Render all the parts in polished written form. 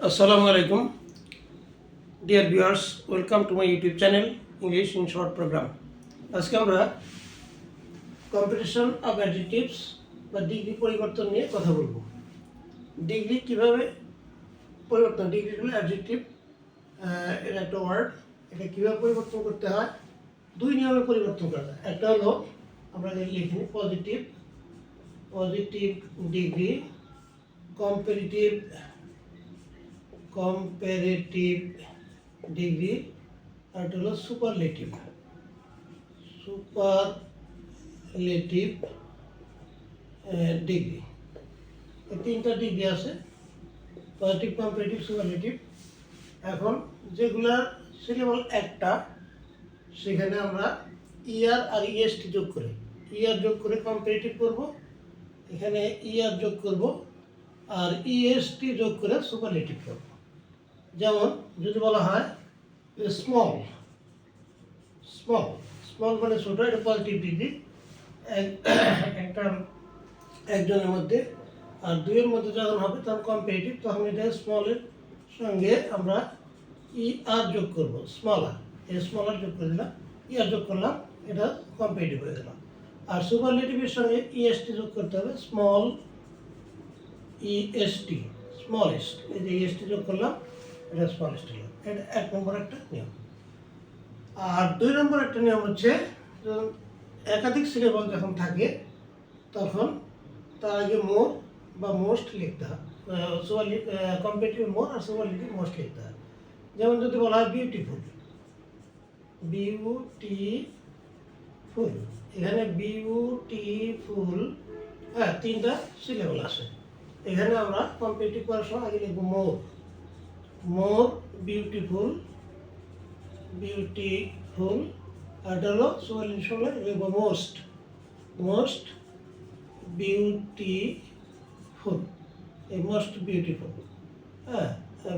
Assalamu alaikum, dear viewers. Welcome to my YouTube channel, English in Short program. আজকে আমরা competition of adjectives বা degree পরিবর্তন নিয়ে কথা বলবো। ডিগ্রি কিভাবে পরিবর্তন, ডিগ্রি হলো অ্যাডজেক্টিভ, এটা একটা ওয়ার্ড, এটা কীভাবে পরিবর্তন করতে হয়, দুই নিয়মে পরিবর্তন করা যায়। একটা হলো আমরা লিখি পজিটিভ ডিগ্রি, কম্পারেটিভ ডিগ্রি, আর এটা হলো সুপারলেটিভ ডিগ্রি। এই তিনটা ডিগ্রি আছে, পজিটিভ, কম্পারেটিভ, সুপারলেটিভ। এখন যেগুলার সিলেবল একটা, সেখানে আমরা ইয়ার আর ইএসটি যোগ করি। ইয়ার যোগ করে কম্পারেটিভ করব, এখানে ইয়ার যোগ করব, আর ইএসটি যোগ করে সুপারলেটিভ করব। যেমন যদি বলা হয় স্মল মানে ছোট, এটা পজিটিভ ডিগ্রি একটা একজনের মধ্যে, আর দুইয়ের মধ্যে যখন হবে তখন কম্পারেটিভ, তখন এটা স্মলের সঙ্গে আমরা আর যোগ করব, স্মলার যোগ করে দিলাম, ইয়ার যোগ করলাম, এটা কম্পারেটিভ হয়ে গেল। আর সুপারলেটিভের সঙ্গে ইএসটি যোগ করতে হবে, স্মল ইএসটি, স্মলেস্ট, এই যে ইএসটি যোগ করলাম, এটা স্মলেস্ট হলো। এটা এক নম্বর একটা নিয়ম। আর দুই নম্বর একটা নিয়ম হচ্ছে, একাধিক সিলেবল যখন থাকে তখন তার আগে মোর বা মোস্ট লিখতে হয়। কম্পারেটিভ মোর আর সুপারলেটিভ মোস্ট লিখতে হয়। যেমন যদি বলা হয় বিউটিফুল, এখানে বিউটিফুল, হ্যাঁ, তিনটা সিলেবল আছে। এখানে আমরা কম্পারেটিভ করার সময় আগে লিখব মোর বিউটিফুল, আর এটা হলো সুপারলেটিভ সময় লিখব মোস্ট বিউটিফুল, এই মোস্ট বিউটিফুল, হ্যাঁ,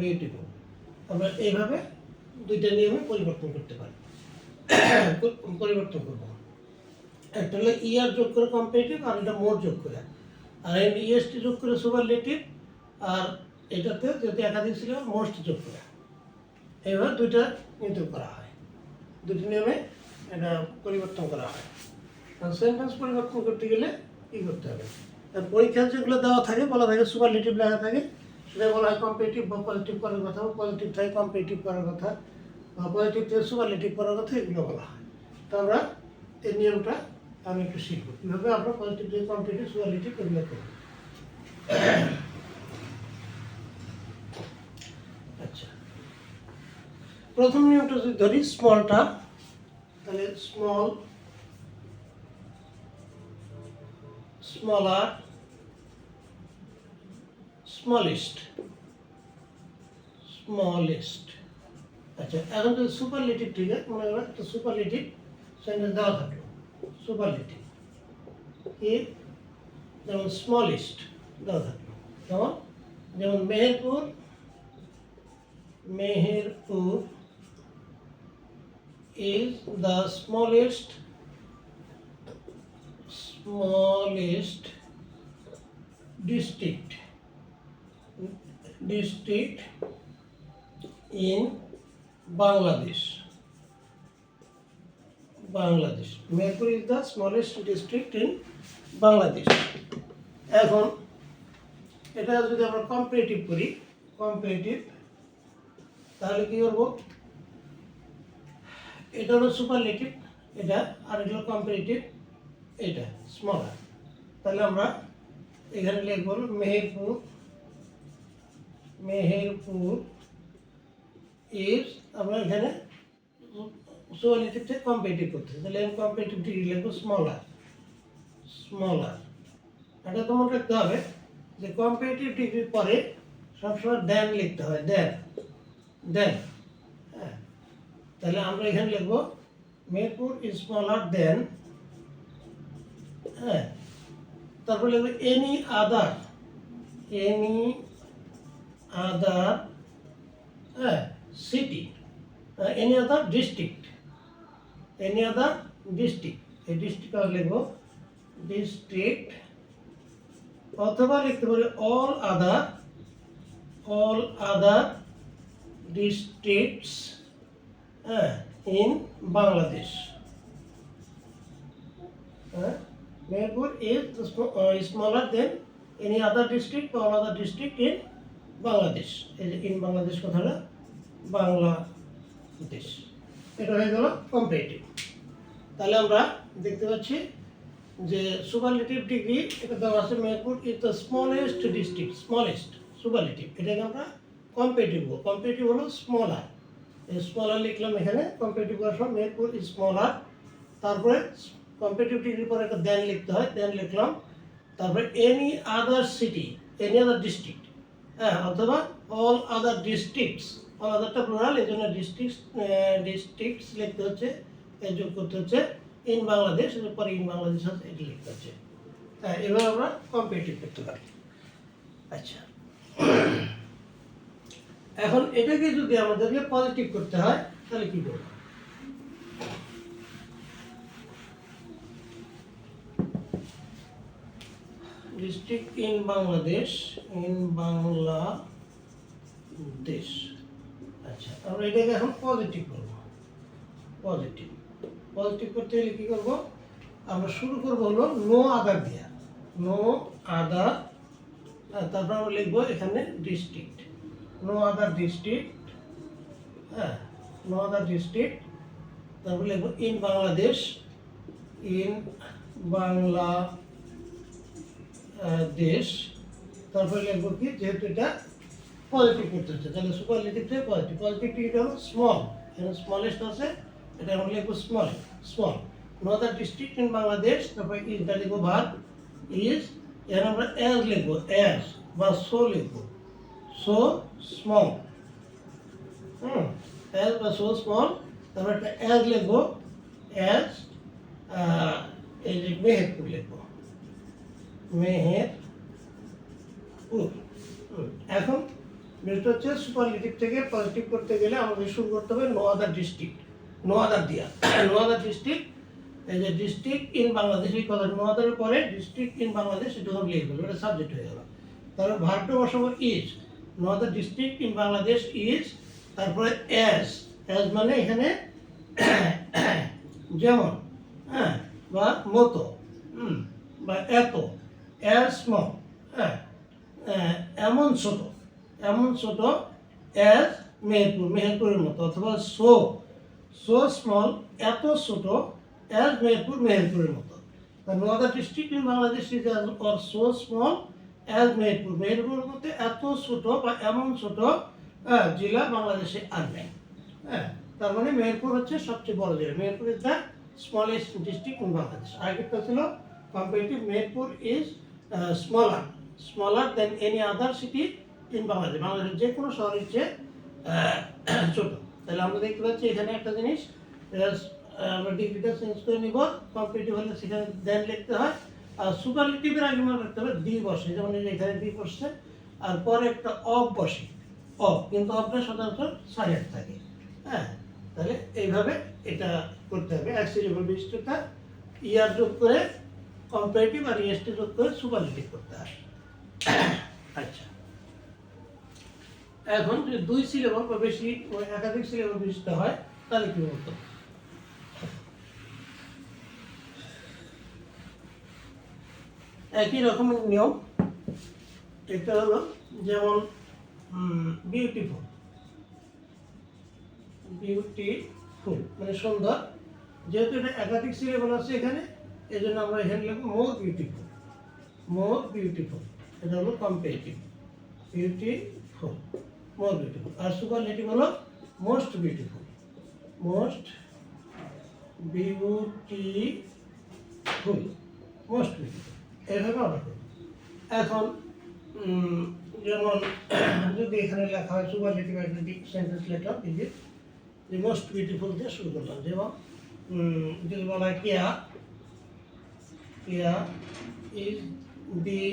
বিউটিফুল। আমরা এইভাবে দুইটা নিয়মে পরিবর্তন করতে পারি, পরিবর্তন করবো। একটা হলো ইয়ার যোগ করে কম্পারেটিভ, আর এটা মোর যোগ করে, আর ইএসটি যোগ করে সুপারলেটিভ, আর এটাতে যদি একাধিক ছিল মোস্ট যোগ করে। এইভাবে দুইটা নিয়ন্ত্রণ করা হয়, দুটি নিয়মে এটা পরিবর্তন করা হয়। সেন্টেন্স পরিবর্তন করতে গেলে কী করতে হবে? পরীক্ষার যেগুলো দেওয়া থাকে, বলা থাকে সুপারলেটিভ লেখা থাকে, সেটা বলা হয় কম্পারেটিভ বা পজিটিভ করার কথা, পজিটিভ থেকে কম্পারেটিভ করার কথা, বা পজিটিভ থেকে সুপারলেটিভ করার কথা, এগুলো বলা হয়। তো আমরা এই নিয়মটা আমি একটু শিখব, কীভাবে আমরা পজিটিভ থেকে কম্পারেটিভ, সুপারলেটিভ এগুলো করব। আচ্ছা, প্রথম নিয়মটা যদি ধরি স্মলটা, তাহলে স্মলার, স্মলেস্ট। আচ্ছা, এখন যদি সুপারলেটিভ, ঠিক আছে, মনে করেন একটা সুপারলেটিভ সেন্টেন্স দেওয়া থাকলো, সুপারলেটিভ কি, যেমন স্মলেস্ট দেওয়া থাকলো, যেমন Meherpur is the smallest district in Bangladesh. Meherpur is the smallest district in Bangladesh. এখন এটা যদি আমরা কম্পারেটিভ করি, তাহলে কি করব? এটা হলো সুপারলেটিভ, এটা, আর এটা হলো কম্পারেটিভ, এটা স্মলার। তাহলে আমরা এখানে লিখব মেহেরপুর ইজ, আমরা এখানে সুপারলেটিভ থেকে কম্পারেটিভ করতে, তাহলে আমি কম্পারেটিভ ডিগ্রি লিখব স্মলার। এটা তো মনে রাখতে হবে যে কম্পারেটিভ ডিগ্রির পরে সবসময় দেন লিখতে হয়, দেন। হ্যাঁ, তাহলে আমরা এখানে লিখব মেহেরপুর ইজ স্মলার দেন, হ্যাঁ, তারপর লিখব এনি আদার, হ্যাঁ, সিটি, এনি আদার ডিস্ট্রিক্ট, এই ডিস্ট্রিক্ট লিখব ডিস্ট্রিক্ট, অথবা লিখতে পারি all other all other districts in Bangladesh. Meherpur is smaller than any other district or other district in Bangladesh. In Bangladesh কথাটা বাংলাদেশ। এটা হয়ে গেল কম্পারেটিভ। তাহলে আমরা দেখতে পাচ্ছি যে সুপারলেটিভ ডিগ্রি এটা দেওয়া আছে Meherpur is the smallest district, smallest superlative. এটাকে আমরা কম্পারেটিভ বলবো। কম্পারেটিভ হলো স্মলার, স্মলার লিখলাম এখানে। কম্পারেটিভ করার সময় মেহেরপুর ইজ স্মলার, তারপরে কম্পারেটিভ ডিগ্রির পরে একটা দেন লিখতে হয়, দেন লিখলাম। তারপরে any other city, any other district, অথবা অল আদার ডিস্ট্রিক্টস, অল আদারটা প্লুরাল, এই জন্য ডিস্ট্রিক্টস লিখতে হচ্ছে, যোগ করতে হচ্ছে ইন বাংলাদেশ, পরে ইন বাংলাদেশ আছে এটি লিখতে হচ্ছে। এবার আমরা কম্পারেটিভ করতে পারি। আচ্ছা, এখন এটাকে যদি আমাদেরকে পজিটিভ করতে হয় তাহলে কি করব? District in Bangladesh, in Bangladesh. আচ্ছা, আমরা এটাকে এখন পজিটিভ করব। পজিটিভ পজিটিভ করতে হলে কী করব? আমরা শুরু করব হলো নো আদার দিয়া, নো আদার, তারপর আমরা লিখবো এখানে district, no other district, no other district. তারপর লিখবো ইন বাংলাদেশ, ইন বাংলাদেশ। তারপরে লিখবো কি, যেহেতু এটা পজিটিভ করতে হচ্ছে তাহলে সুপারলেটিভ থেকে পজিটিভ। পজিটিভটি এটা হলো স্মল, এখানে স্মলেস্ট আছে, এটা আমরা লিখবো small, small. No other district in Bangladesh, তারপরে ইজটা লিখবো ভার্ব ইজ, এখানে আমরা অ্যাজ লিখবো, অ্যাজ বা সো লিখবো, সো স্মল, অ্যাজ বা সো স্মল। তারপর একটা অ্যাজ লিখবো, অ্যাজ, এই যে মেহেরপুর লিখবো, মেহেরপুর। এখন যেটা হচ্ছে সুপারলেটিভ থেকে পজিটিভ করতে গেলে আমাদের শুরু করতে হবে no other district, no other দিয়া, নো আদার ডিস্ট্রিক্ট। এই যে ডিস্ট্রিক্ট ইন বাংলাদেশ, এই কথা নো আদারের পরে ডিস্ট্রিক্ট ইন বাংলাদেশ এটা ধরে লিখে ফেলবো, এটা সাবজেক্ট হয়ে গেল। তারপরে ভার্বটা বসাবো is, no other district in Bangladesh is. তারপরে অ্যাজ, অ্যাজ মানে এখানে যেমন, বা মতো, বা এত, অ্যাজ স্মল, এমন ছোট, এমন ছোট, অ্যাজ মেহেরপুর, মেহেরপুরের মতো, অথবা সো, সো স্মল, এত ছোট, অ্যাজ মেহেরপুর, মেহেরপুরের মতো। No other district in Bangladesh is or so small as Meherpur, মেহেরপুরের মধ্যে এত ছোট বা এমন ছোট জেলা বাংলাদেশে আর নেই। তার মানে মেহেরপুর হচ্ছে সবচেয়ে বড় জেলা, Meherpur is the smallest district in Bangladesh. আগেরটা ছিল comparative, Meherpur is smaller, smaller than any other city in Bangladesh, বাংলাদেশের যে কোনো শহরের চেয়ে ছোট। তাহলে আমরা দেখতে পাচ্ছি এখানে একটা জিনিস, আমরা ডিগ্রিটা চেঞ্জ করে নিব। কম্পারেটিভ হলে সেখানে দেন লিখতে হয়, আর সুপারলেটিভের আগে মনে রাখতে হবে দি বসে, যেমন এখানে দি বসছে, আর পরে একটা অফ বসে, অফ, কিন্তু অফটা সাধারণত সাইলেন্ট থাকে। তাহলে এইভাবে এটা করতে হবে। অ্যাক্সিলেবল বিশিষ্টতা ইয়ার যোগ করে কম্পারেটিভ আর ইএসটি যোগ করে সুপারলেটিভ করতে হয়। আচ্ছা, এখন যদি দুই সিলেবল বা বেশি একাধিক সিলেবল বিশিষ্ট হয় তাহলে কি বলতো? একই রকমের নিয়ম। এটা হলো যেমন বিউটিফুল, বিউটিফুল মানে সুন্দর, যেহেতু এটা একাধিক সিলেবল আছে এখানে, এই জন্য আমরা এখানে লিখবো মোর বিউটিফুল, মোর বিউটিফুল। এটা হলো কম্পারেটিভ, বিউটিফুল, মোর বিউটিফুল। আর সুপারলেটিভ হলো most beautiful, most beautiful, most beautiful. এইভাবে আমরা করি। এখন যেমন যদি এখানে লেখা হয় সুপারলেটিভ অ্যাডজেক্টিভ সেন্টেন্স লিখলাম, এই যে মোস্ট বিউটিফুল দিয়ে শুরু করলাম। যেমন যদি বলা হয় Keya, Keya is the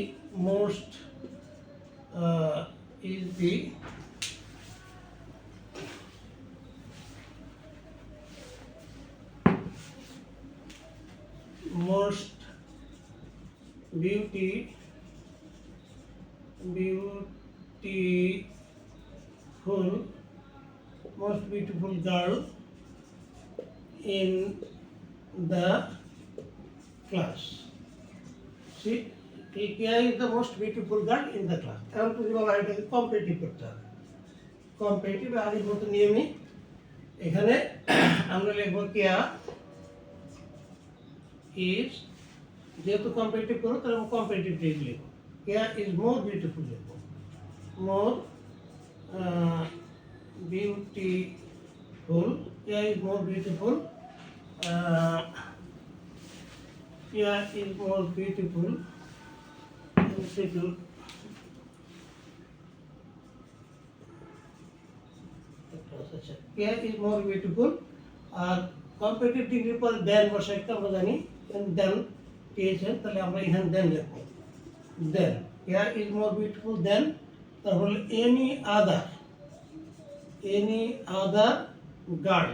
most, is the most beautiful beautiful girl in the class. See, Kia is the most beautiful girl in the class. এখন তুমি বলা এটাকে কম্পিটিটিভ করতে হবে। কম্পিটিটিভ আগের মতো নিয়মই এখানে আমরা লিখবো কেয়া ইজ, যেহেতু কম্পিটিটিভ করো তাহলে কম্পিটিটিভ লিখবো। কেয়া ইজ মোর বিউটিফুল লিখবো, মোর beautiful. Kia is more beautiful. Kia is more beautiful. Kia is more beautiful. আর কম্পিটিটিভ ডিগ্রির পরে দেন বসে একটা আমরা জানি দেন পেয়েছেন, তাহলে আমরা এখানে দেন লিখবো। দেন কেয়া ইজ মোর বিউটিফুল দেন, তারপরে এনি আদার গার্ল,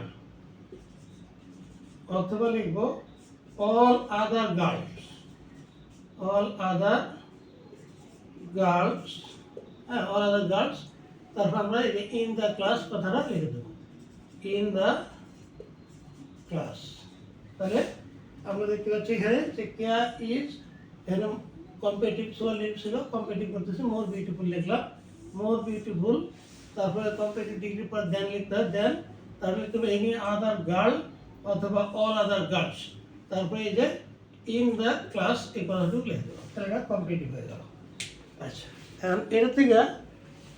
অথবা লিখবো অল আদার গার্লস, হ্যাঁ অল আদার গার্লস। তারপর আমরা ইন দ্য ক্লাস কথাটা লিখে দেবো, ইন দ্য ক্লাস। তাহলে আমরা দেখতে পাচ্ছি এখানে যে কেয়া ইজ, এখানে কম্পিটিটিভ সোয়ালিড ছিল, কম্পিটিটিভ করতেছি মোর বিউটিফুল লিখলাম, মোর বিউটিফুল। তারপরে কম্পিটিটিভ ডিগ্রির পর দেন লিখতে হয় দেন, তারপরে লিখতে হবে এনি আদার গার্ল অথবা অল আদার গার্লস, তারপরে এই যে ইন দ্য ক্লাস এই কথাটুকু লিখে দেবো, তাহলে এটা কম্পিটিটিভ হয়ে গেল। আচ্ছা, এখন এটা থেকে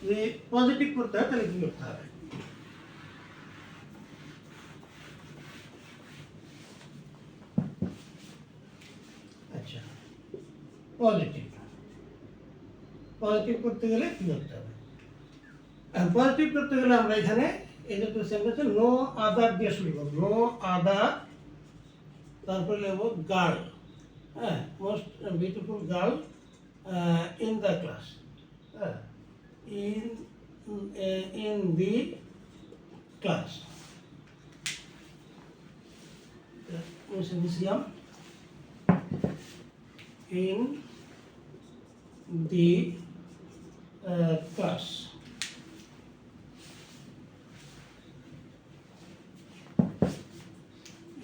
যদি পজিটিভ করতে হয় তাহলে কী করতে হবে? আচ্ছা, পজিটিভ করতে গেলে কী করতে হবে? পজিটিভ করতে গেলে আমরা এখানে এই যে সেন্টেন্সে নো আদার দিয়ে শুরু করবো, নো আদার, তারপরে লিখবো গার্ল, হ্যাঁ most beautiful girl in the class, হ্যাঁ ইন দি ক্লাস। দিলাম in the class.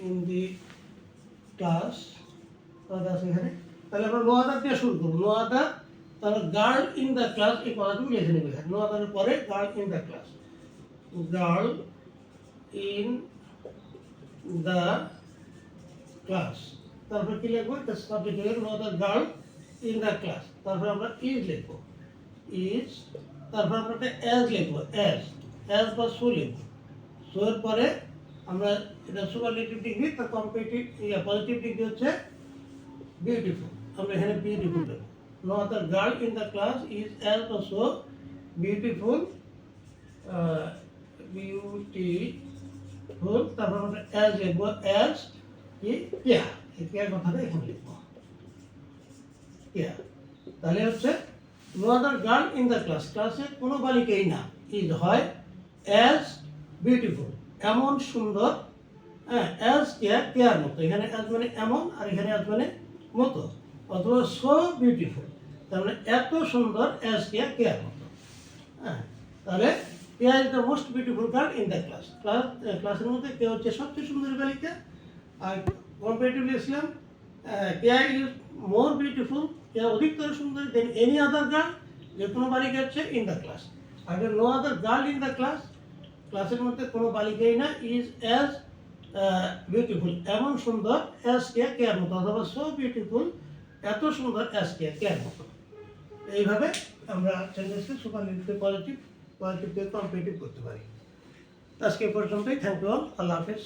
In the class কথা আছে এখানে, তাহলে আমরা নো আদার দিয়ে শুরু করবো, নো আদার, তাহলে গার্ল ইন দ্য ক্লাস এই কথাটুকু লিখে নেবে। নো আদারের পরে girl in the class, girl in the class. তারপর কি লিখবো? এটা সাবজেক্ট হয়ে গেল no other girl in the class. তারপর আমরা ইজ লিখবো, ইজ, তারপর আমরা একটা অ্যাজ লিখবো, অ্যাজ বা সো লিখবো। সো এর পরে আমরা এটা সুপারলেটিভ ডিগ্রি, তার কম্পিটিটিভ পজিটিভ ডিগ্রি হচ্ছে বিউটিফুল, আমরা এখানে বিউটিফুল দেবো। No other girl in the class is as বা সো বিউটিফুল, তারপর আমরা অ্যাজ লিখবো, অ্যাজ কি কেয়া, এই কেয়ার কথাটা এখানে লিখবো, কেয়া। তাহলে হচ্ছে no other girl in the class, ক্লাসে কোনো বালিকাই না, ইজ হয় অ্যাজ বিউটিফুল, এমন সুন্দর, হ্যাঁ অ্যাজ কেয়ার, কেয়ার মতো, এখানে অ্যাজ মানে এমন আর এখানে অ্যাজ মানে মতো, অথবা সো বিউটিফুল, তার মানে এত সুন্দর অ্যাজ কেয়ার, কেয়ার মতো, হ্যাঁ। তাহলে Keya is the most beautiful girl in the class, ক্লাসের মধ্যে কেয়া হচ্ছে সবচেয়ে সুন্দরী বালিকা। আর কম্পারেটিভলি লিখলাম কেয়া ইজ মোর বিউটিফুল, কেয়া অধিকতর সুন্দরী দেন এনি আদার গার্ল, যে কোনো বালিকা হচ্ছে ইন দ্য ক্লাস। আর no other girl in the class, ক্লাসের মধ্যে কোনো বালিকাই না, ইজ অ্যাজ বিউটিফুল, এমন সুন্দর অ্যাজ কেয়ার, কেয়ার মতো, অথবা সো বিউটিফুল, এত সুন্দর অ্যাজ কেয়ার, কেয়ার মতো। এইভাবে আমরা সেন্টেন্সকে সুপারলেটিভ পজিটিভ, পজিটিভ দিয়ে কম্পারেটিভ করতে পারি। আজকে পর্যন্তই, থ্যাংক ইউ অল, আল্লাহ হাফেজ।